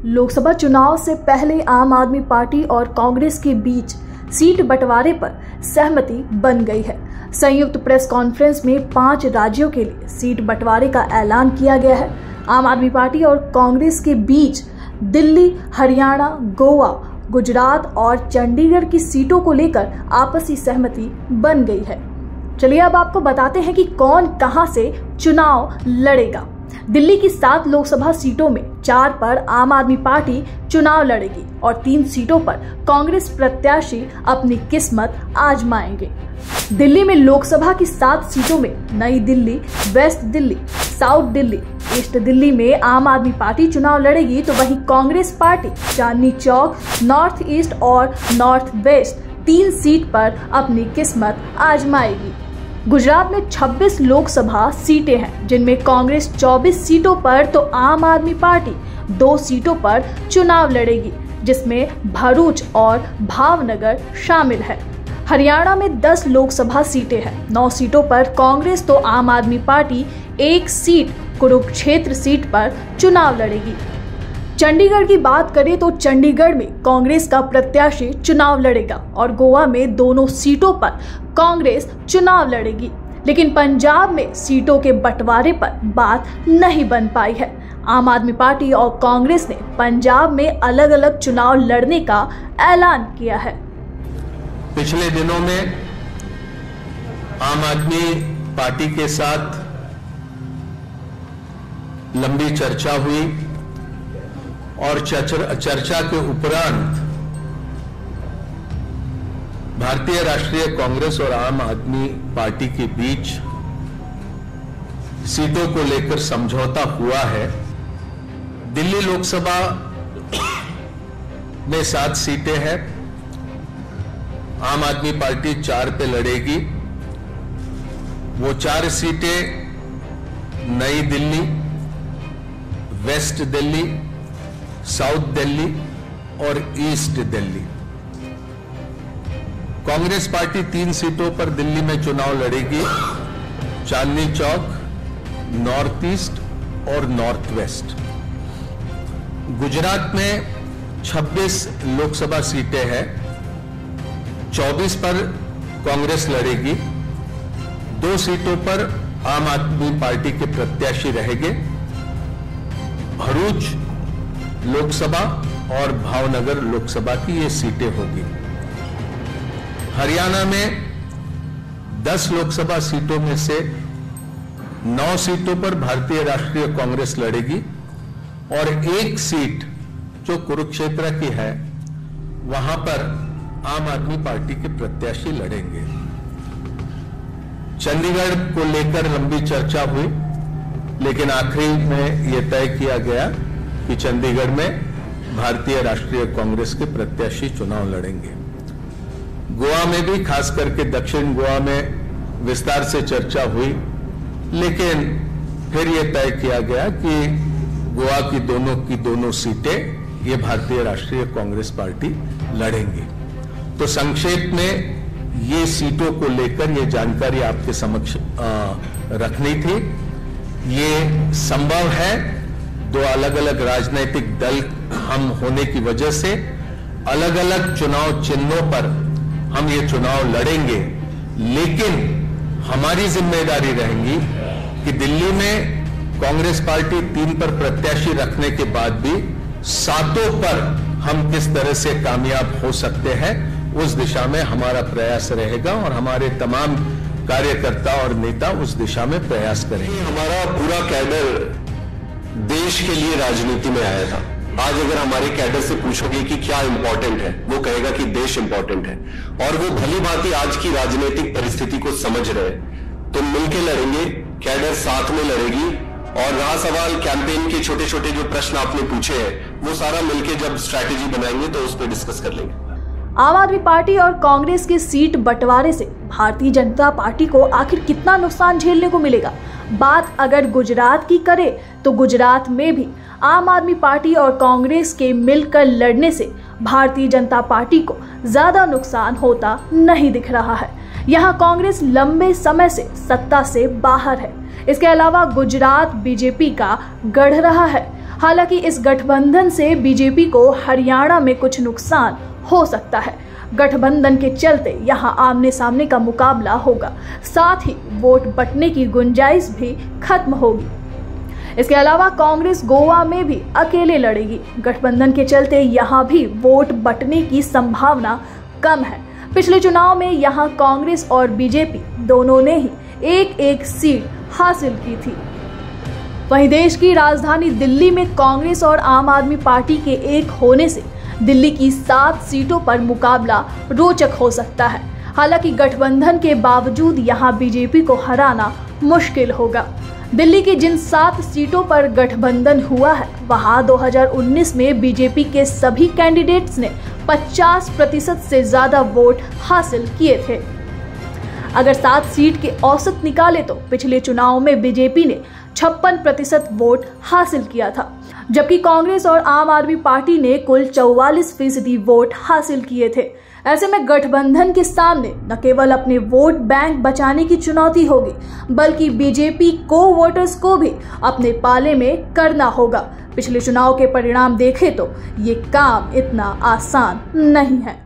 लोकसभा चुनाव से पहले आम आदमी पार्टी और कांग्रेस के बीच सीट बंटवारे पर सहमति बन गई है। संयुक्त प्रेस कॉन्फ्रेंस में 5 राज्यों के लिए सीट बंटवारे का ऐलान किया गया है। आम आदमी पार्टी और कांग्रेस के बीच दिल्ली, हरियाणा, गोवा, गुजरात और चंडीगढ़ की सीटों को लेकर आपसी सहमति बन गई है। चलिए अब आपको बताते हैं कि कौन कहां से चुनाव लड़ेगा। दिल्ली की 7 लोकसभा सीटों में 4 पर आम आदमी पार्टी चुनाव लड़ेगी और 3 सीटों पर कांग्रेस प्रत्याशी अपनी किस्मत आजमाएंगे। दिल्ली में लोकसभा की 7 सीटों में नई Delhi, west Delhi, south Delhi, east Delhi में आम आदमी पार्टी चुनाव लड़ेगी, तो वहीं Congress party Chandni Chowk, north east और नॉर्थ वेस्ट 3 सीट पर अपनी किस्मत आजमाएगी। गुजरात में 26 लोकसभा सीटें हैं, जिनमें कांग्रेस 24 सीटों पर तो आम आदमी पार्टी 2 सीटों पर चुनाव लड़ेगी, जिसमें भरूच और भावनगर शामिल है। हरियाणा में 10 लोकसभा सीटें हैं। 9 सीटों पर कांग्रेस तो आम Aadmi party 1 seat Kurukshetra seat पर चुनाव लड़ेगी। चंडीगढ़ की बात करें तो चंडीगढ़ में कांग्रेस का प्रत्याशी चुनाव लड़ेगा और गोवा में दोनों सीटों पर कांग्रेस चुनाव लड़ेगी। लेकिन पंजाब में सीटों के बंटवारे पर बात नहीं बन पाई है। आम आदमी पार्टी और कांग्रेस ने पंजाब में अलग अलग चुनाव लड़ने का ऐलान किया है। पिछले दिनों में आम आदमी पार्टी के साथ लंबी चर्चा हुई और चर्चा के उपरांत भारतीय राष्ट्रीय कांग्रेस और आम आदमी पार्टी के बीच सीटों को लेकर समझौता हुआ है। दिल्ली लोकसभा में 7 सीटें हैं। आम आदमी पार्टी 4 पे लड़ेगी। वो 4 सीटें नई दिल्ली, वेस्ट दिल्ली, साउथ दिल्ली और ईस्ट दिल्ली। कांग्रेस पार्टी 3 सीटों पर दिल्ली में चुनाव लड़ेगी, चांदनी चौक, नॉर्थ ईस्ट और नॉर्थ वेस्ट। गुजरात में 26 लोकसभा सीटें हैं। 24 पर कांग्रेस लड़ेगी। 2 सीटों पर आम आदमी पार्टी के प्रत्याशी रहेंगे। भरूच लोकसभा और भावनगर लोकसभा की ये सीटें होगी। हरियाणा में 10 लोकसभा सीटों में से 9 सीटों पर भारतीय राष्ट्रीय कांग्रेस लड़ेगी और 1 सीट जो कुरुक्षेत्र की है वहां पर आम आदमी पार्टी के प्रत्याशी लड़ेंगे। चंडीगढ़ को लेकर लंबी चर्चा हुई, लेकिन आखिरी में यह तय किया गया कि चंडीगढ़ में भारतीय राष्ट्रीय कांग्रेस के प्रत्याशी चुनाव लड़ेंगे। गोवा में भी, खास करके दक्षिण गोवा में विस्तार से चर्चा हुई, लेकिन फिर यह तय किया गया कि गोवा की दोनों सीटें ये भारतीय राष्ट्रीय कांग्रेस पार्टी लड़ेंगी। तो संक्षेप में ये सीटों को लेकर ये जानकारी आपके समक्ष रखनी थी। ये संभव है 2 अलग अलग राजनीतिक दल हम होने की वजह से अलग अलग चुनाव चिन्हों पर हम ये चुनाव लड़ेंगे, लेकिन हमारी जिम्मेदारी रहेगी कि दिल्ली में कांग्रेस पार्टी 3 पर प्रत्याशी रखने के बाद भी 7 पर हम किस तरह से कामयाब हो सकते हैं, उस दिशा में हमारा प्रयास रहेगा और हमारे तमाम कार्यकर्ता और नेता उस दिशा में प्रयास करेंगे। हमारा पूरा कैडर देश के लिए राजनीति में आया था। आज अगर हमारे कैडर से पूछोगे कि क्या इंपॉर्टेंट है, वो कहेगा कि देश इंपॉर्टेंट है और वो भली भांति आज की राजनीतिक परिस्थिति को समझ रहे हैं। तो मिलकर लड़ेंगे, कैडर साथ में लड़ेगी और रहा सवाल कैंपेन के छोटे छोटे जो प्रश्न आपने पूछे हैं, वो सारा मिलकर जब स्ट्रैटेजी बनाएंगे तो उस पर डिस्कस कर लेंगे। आम आदमी पार्टी और कांग्रेस के सीट बंटवारे से भारतीय जनता पार्टी को आखिर कितना नुकसान झेलने को मिलेगा। बात अगर गुजरात की करें तो गुजरात में भी आम आदमी पार्टी और कांग्रेस के मिलकर लड़ने से भारतीय जनता पार्टी को ज्यादा नुकसान होता नहीं दिख रहा है। यहाँ कांग्रेस लंबे समय से सत्ता से बाहर है। इसके अलावा गुजरात बीजेपी का गढ़ रहा है। हालांकि इस गठबंधन से बीजेपी को हरियाणा में कुछ नुकसान हो सकता है। गठबंधन के चलते यहां आमने सामने का मुकाबला होगा, साथ ही वोट बंटने की गुंजाइश भी खत्म होगी। इसके अलावा कांग्रेस गोवा में भी अकेले लड़ेगी। गठबंधन के चलते यहां भी वोट बंटने की संभावना कम है। पिछले चुनाव में यहां कांग्रेस और बीजेपी दोनों ने ही एक एक सीट हासिल की थी। वहीं देश की राजधानी दिल्ली में कांग्रेस और आम आदमी पार्टी के एक होने से दिल्ली की 7 सीटों पर मुकाबला रोचक हो सकता है। हालांकि गठबंधन के बावजूद यहां बीजेपी को हराना मुश्किल होगा। दिल्ली की जिन 7 सीटों पर गठबंधन हुआ है, वहां 2019 में बीजेपी के सभी कैंडिडेट्स ने 50% से ज्यादा वोट हासिल किए थे। अगर 7 सीट के औसत निकाले तो पिछले चुनाव में बीजेपी ने 56% वोट हासिल किया था, जबकि कांग्रेस और आम आदमी पार्टी ने कुल 44% वोट हासिल किए थे। ऐसे में गठबंधन के सामने न केवल अपने वोट बैंक बचाने की चुनौती होगी, बल्कि बीजेपी को वोटर्स को भी अपने पाले में करना होगा। पिछले चुनाव के परिणाम देखें तो ये काम इतना आसान नहीं है।